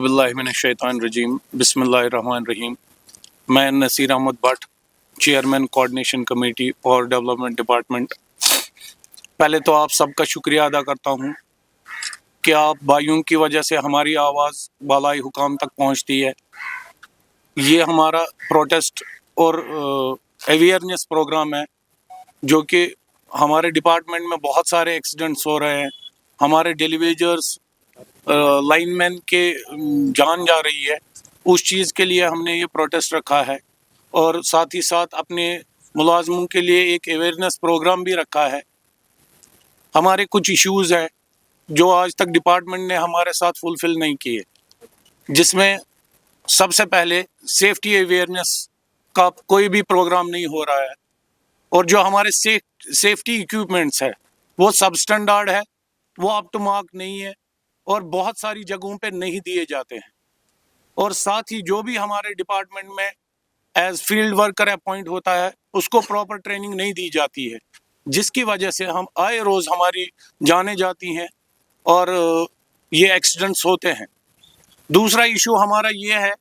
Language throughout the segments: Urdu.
باللہ من الشیطان الرجیم بسم اللہ الرحمن الرحیم. میں Nasir Ahmad Butt, chairman coordination committee power development department. پہلے تو آپ سب کا شکریہ ادا کرتا ہوں کہ آپ بھائیوں کی وجہ سے ہماری آواز بالائی حکام تک پہنچتی ہے. یہ ہمارا پروٹیسٹ اور اویئرنیس پروگرام ہے جو کہ ہمارے ڈپارٹمنٹ میں بہت سارے ایکسیڈنٹس ہو رہے ہیں. ہمارے ڈیلی ویجرز لائن مین کے جان جا رہی ہے. اس چیز کے لیے ہم نے یہ پروٹیسٹ رکھا ہے اور ساتھ ہی ساتھ اپنے ملازموں کے لیے ایک اویئرنیس پروگرام بھی رکھا ہے. ہمارے کچھ ایشوز ہیں جو آج تک ڈپارٹمنٹ نے ہمارے ساتھ فلفل نہیں کیے، جس میں سب سے پہلے سیفٹی اویئرنیس کا کوئی بھی پروگرام نہیں ہو رہا ہے، اور جو ہمارے سیفٹی ایکوپمنٹس ہے وہ سب سٹینڈرڈ ہے، وہ اپ ٹو مارک نہیں ہے اور بہت ساری جگہوں پہ نہیں دیے جاتے ہیں. اور ساتھ ہی جو بھی ہمارے ڈپارٹمنٹ میں ایز فیلڈ ورکر اپوائنٹ ہوتا ہے اس کو پراپر ٹریننگ نہیں دی جاتی ہے، جس کی وجہ سے ہم آئے روز ہماری جانیں جاتی ہیں اور یہ ایکسیڈنٹس ہوتے ہیں. دوسرا ایشو ہمارا یہ ہے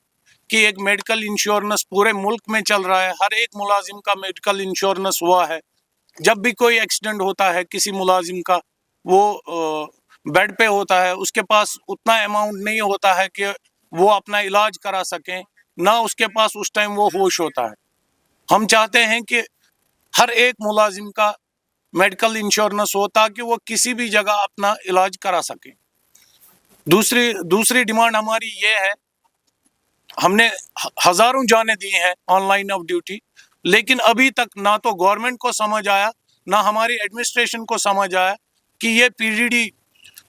کہ ایک میڈیکل انشورنس پورے ملک میں چل رہا ہے، ہر ایک ملازم کا میڈیکل انشورنس ہوا ہے. جب بھی کوئی ایکسیڈنٹ ہوتا ہے کسی ملازم کا، وہ بیڈ پہ ہوتا ہے، اس کے پاس اتنا اماؤنٹ نہیں ہوتا ہے کہ وہ اپنا علاج کرا سکیں، نہ اس کے پاس اس ٹائم وہ ہوش ہوتا ہے. ہم چاہتے ہیں کہ ہر ایک ملازم کا میڈیکل انشورنس ہو تاکہ وہ کسی بھی جگہ اپنا علاج کرا سکیں. دوسری ڈیمانڈ ہماری یہ ہے، ہم نے ہزاروں جانیں دی ہیں آن لائن آف ڈیوٹی، لیکن ابھی تک نہ تو گورنمنٹ کو سمجھ آیا نہ ہماری ایڈمنسٹریشن کو سمجھ آیا کہ یہ پی ڈی ڈی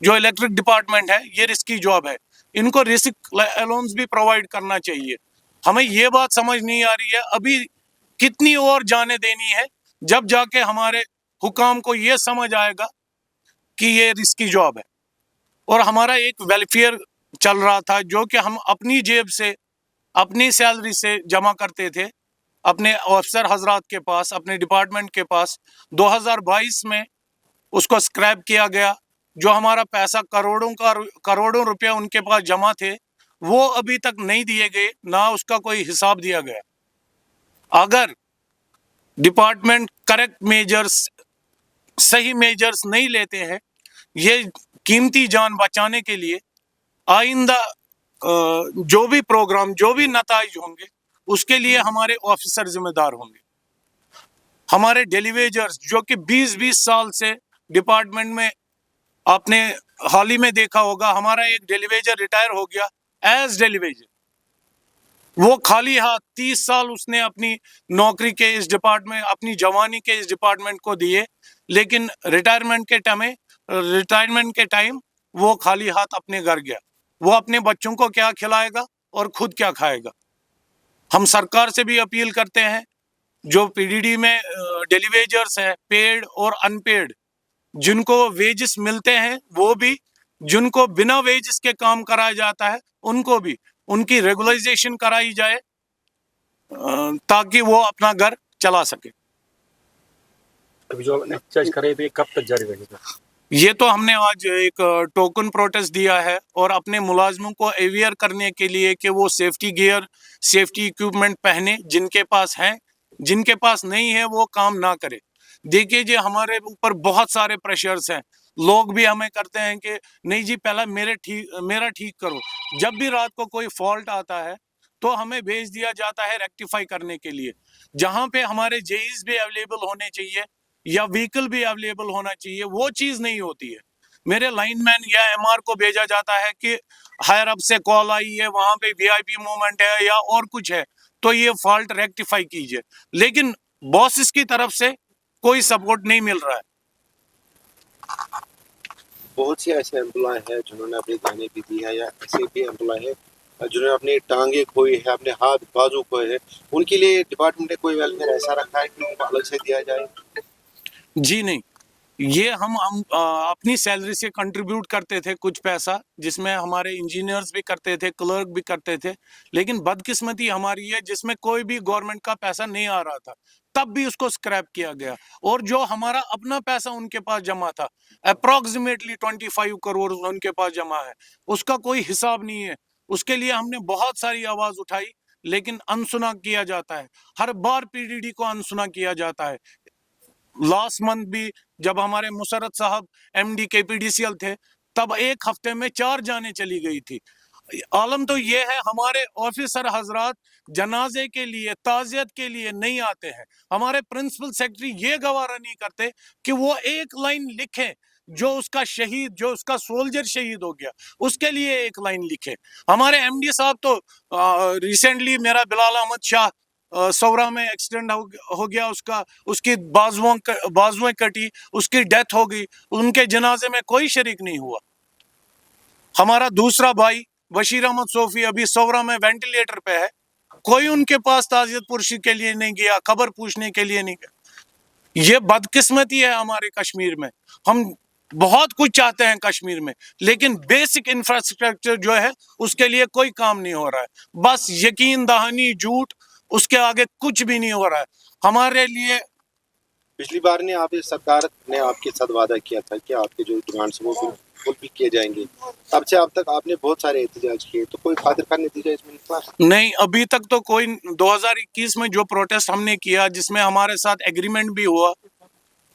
جو الیکٹرک ڈپارٹمنٹ ہے یہ رسکی جاب ہے. ان کو رسک الونس بھی پرووائڈ کرنا چاہیے. ہمیں یہ بات سمجھ نہیں آ رہی ہے ابھی کتنی اور جانیں دینی ہے جب جا کے ہمارے حکام کو یہ سمجھ آئے گا کہ یہ رسکی جاب ہے. اور ہمارا ایک ویلفیئر چل رہا تھا جو کہ ہم اپنی جیب سے اپنی سیلری سے جمع کرتے تھے اپنے افسر حضرات کے پاس، اپنے ڈپارٹمنٹ کے پاس. 2022 میں اس کو اسکریپ کیا گیا. جو ہمارا پیسہ کروڑوں روپے ان کے پاس جمع تھے وہ ابھی تک نہیں دیے گئے، نہ اس کا کوئی حساب دیا گیا. اگر ڈپارٹمنٹ کریکٹ میجرز، صحیح میجرز نہیں لیتے ہیں یہ قیمتی جان بچانے کے لیے، آئندہ جو بھی پروگرام، جو بھی نتائج ہوں گے اس کے لیے ہمارے آفیسر ذمہ دار ہوں گے. ہمارے ڈیلی ویجرز جو کہ 20 سال سے ڈپارٹمنٹ میں، آپ نے حال ہی میں دیکھا ہوگا ہمارا ایک ڈیلی ویجر ریٹائر ہو گیا ایز ڈیلی ویجر. وہ خالی ہاتھ 30 سال اس نے اپنی نوکری کے اس ڈپارٹمنٹ، اپنی جوانی کے اس ڈپارٹمنٹ کو دیے، لیکن ریٹائرمنٹ کے ٹائم وہ خالی ہاتھ اپنے گھر گیا. وہ اپنے بچوں کو کیا کھلائے گا اور خود کیا کھائے گا؟ ہم سرکار سے بھی اپیل کرتے ہیں، جو پی ڈی ڈی میں ڈیلی ویجرز ہیں، پیڈ اور ان پیڈ، جن کو ویجز ملتے ہیں وہ بھی، جن کو بنا ویجز کے کام کرایا جاتا ہے ان کو بھی، ان کی ریگولائزیشن کرائی جائے تاکہ وہ اپنا گھر چلا سکے. ابھی جو احتجاج کر رہے تھے کب تک جاری رہے گا؟ یہ تو ہم نے آج ایک ٹوکن پروٹیسٹ دیا ہے اور اپنے ملازموں کو اویئر کرنے کے لیے کہ وہ سیفٹی گیئر، سیفٹی ایکوپمنٹ پہنے، جن کے پاس ہیں، جن کے پاس نہیں ہے وہ کام نہ کرے. دیکھیے جی ہمارے اوپر بہت سارے پریشرز ہیں، لوگ بھی ہمیں کرتے ہیں کہ نہیں جی پہلا میرا ٹھیک کرو. جب بھی رات کو کوئی فالٹ آتا ہے تو ہمیں بھیج دیا جاتا ہے ریکٹیفائی کرنے کے لیے، جہاں پہ ہمارے جیز بھی اویلیبل ہونے چاہیے یا وہیکل بھی اویلیبل ہونا چاہیے، وہ چیز نہیں ہوتی ہے. میرے لائن مین یا ایم آر کو بھیجا جاتا ہے کہ ہائر اپ سے کال آئی ہے، وہاں پہ وی آئی پی موومنٹ ہے یا اور کچھ ہے تو یہ فالٹ ریکٹیفائی کیجئے، لیکن باسز کی طرف سے کوئی سپورٹ نہیں مل رہا ہے. بہت سے ایسے امپلائی ہیں جنہوں نے اپنی جانیں بھی دی ہے، یا ایسے بھی امپلائی ہیں جنہوں نے اپنی ٹانگیں کھوئی ہے، اپنے ہاتھ بازو کھوئے ہیں. ان کے لیے ڈپارٹمنٹ نے کوئی ویلفیئر ایسا رکھا ہے کہ ان کو الگ سے دیا جائے؟ جی نہیں، یہ ہم اپنی سیلری سے کنٹریبیوٹ کرتے تھے کچھ پیسہ، جس میں ہمارے انجینئرز بھی کرتے تھے، کلرک بھی کرتے تھے، لیکن بدقسمتی ہماری ہے جس میں کوئی بھی گورنمنٹ کا پیسہ نہیں آ رہا تھا، تب بھی اس کو اسکریپ کیا گیا. اور جو ہمارا اپنا پیسہ ان کے پاس جمع تھا، اپروکسیمیٹلی 25 کروڑ ان کے پاس جمع ہے، اس کا کوئی حساب نہیں ہے. اس کے لیے ہم نے بہت ساری آواز اٹھائی لیکن انسنا کیا جاتا ہے. ہر بار پی ڈی ڈی کو انسنا کیا جاتا ہے. لاسٹ منتھ بھی جب ہمارے مسرت صاحب ایم ڈی کے پی ڈی سی ایل تھے تب ایک ہفتے میں 4 جانیں چلی گئی تھی. عالم تو یہ ہے ہمارے آفیسر حضرات جنازے کے لیے تعزیت کے لیے نہیں آتے ہیں. ہمارے پرنسپل سیکرٹری یہ گوارا نہیں کرتے کہ وہ ایک لائن لکھے جو اس کا شہید جو اس کا سولجر شہید ہو گیا اس کے لیے ایک لائن لکھے. ہمارے ایم ڈی صاحب تو ریسنٹلی میرا بلال احمد شاہ سورا میں ایکسیڈنٹ ہو گیا, اس کی بازویں کٹی, اس کی ڈیتھ ہو گئی, ان کے جنازے میں کوئی شریک نہیں ہوا. ہمارا دوسرا بھائی بشیر احمد صوفی ابھی سورا میں وینٹیلیٹر پہ ہے, کوئی ان کے پاس تعزیت پرسی کے لیے نہیں گیا, خبر پوچھنے کے لیے نہیں گیا. یہ بدقسمتی ہے ہمارے کشمیر میں. ہم بہت کچھ چاہتے ہیں کشمیر میں لیکن بیسک انفراسٹرکچر جو ہے اس کے لیے کوئی کام نہیں ہو رہا ہے. بس یقین دہانی جھوٹ, اس کے آگے کچھ بھی نہیں ہو رہا ہے ہمارے لیے. پچھلی بار نے آپ سرکار نے آپ کے ساتھ وعدہ کیا تھا کہ آپ کے جو ڈیمانڈس وہ فل بھی کیے جائیں گے. تب سے اب تک آپ نے بہت سارے احتجاج کیے, تو کوئی قادر کا نتیجہ اس میں نکلا نہیں ابھی تک تو کوئی. 2021 میں جو پروٹیسٹ ہم نے کیا جس میں ہمارے ساتھ ایگریمنٹ بھی ہوا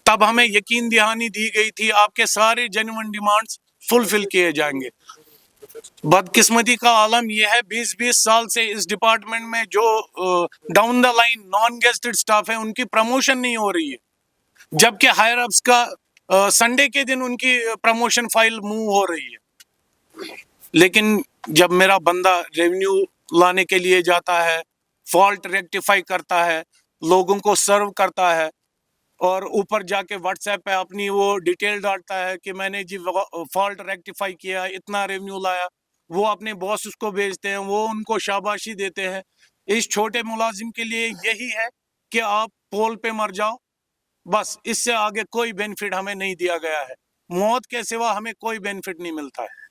تب ہمیں یقین دہانی دی گئی تھی آپ کے سارے جینوئن ڈیمانڈز فلفل کیے جائیں گے. بدقسمتی کا عالم یہ ہے 20 سال سے اس ڈپارٹمنٹ میں جو down the line naan گیسٹڈ staff ہے ان کی پروموشن نہیں ہو رہی ہے, جبکہ ہائر اپس کا سنڈے کے دن ان کی پروموشن فائل موو ہو رہی ہے. لیکن جب میرا بندہ ریونیو لانے کے لیے جاتا ہے, فالٹ ریکٹیفائی کرتا ہے, لوگوں کو سرو کرتا ہے اور اوپر جا کے واٹس ایپ پہ اپنی وہ ڈیٹیل ڈالتا ہے کہ میں نے جی فالٹ ریکٹیفائی کیا, اتنا ریونیو لایا, وہ اپنے باسز کو بھیجتے ہیں, وہ ان کو شاباشی دیتے ہیں. اس چھوٹے ملازم کے لیے یہی ہے کہ آپ پول پہ مر جاؤ, بس اس سے آگے کوئی بینیفٹ ہمیں نہیں دیا گیا ہے. موت کے سوا ہمیں کوئی بینیفٹ نہیں ملتا ہے.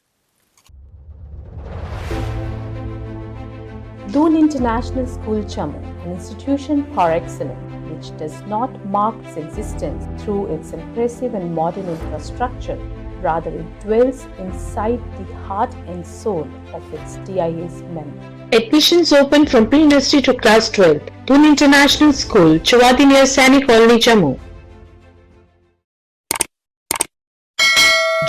Doon International School Jammu, an institution par excellence which does not mark its existence through its impressive and modern infrastructure, rather it dwells inside the heart and soul of its DIS members. Admissions open from pre-nursery to class 12. Doon International School, Chawadi near Sani Colony, Jammu.